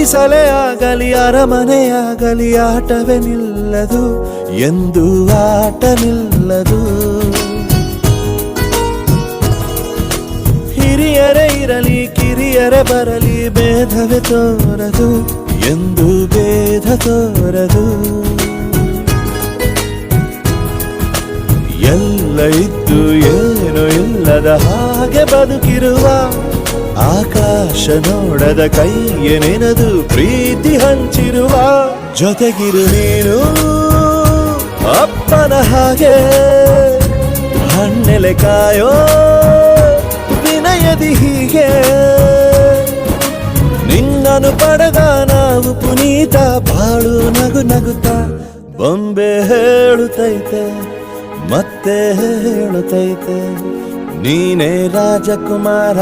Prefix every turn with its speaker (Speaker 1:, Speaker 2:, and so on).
Speaker 1: ಗುಡಿಸಲೇ ಆಗಲಿ ಅರಮನೆಯಾಗಲಿ ಆಟವೇ ನಿಲ್ಲದು, ಎಂದು ಆಟ ನಿಲ್ಲದು. ಹಿರಿಯರೇ ಇರಲಿ ಕಿರಿಯರೇ ಬರಲಿ ಭೇದವೇ ತೋರದು, ಎಂದು ಭೇದ ತೋರದು. ಎಲ್ಲ ಇದ್ದು ಏನು ಇಲ್ಲದ ಹಾಗೆ ಬದುಕಿರುವ, ಆಕಾಶ ನೋಡದ ಕೈಯೇ ನೆನೆದು ಪ್ರೀತಿ ಹಂಚಿರುವ. ಜೊತೆಗಿರು ನೀನು ಅಪ್ಪನ ಹಾಗೆ, ಹಣ್ಣೆಲೆ ಕಾಯೋ ವಿನಯದಿ ಹೀಗೆ. ನಿನ್ನನು ಪಡೆದ ನಾವು ಪುನೀತ, ಬಾಳು ನಗು ನಗುತ್ತಾ ಬೊಂಬೆ ಹೇಳುತ್ತೈತೆ ಮತ್ತೆ ಹೇಳುತ್ತೈತೆ, ನೀನೇ ರಾಜಕುಮಾರ.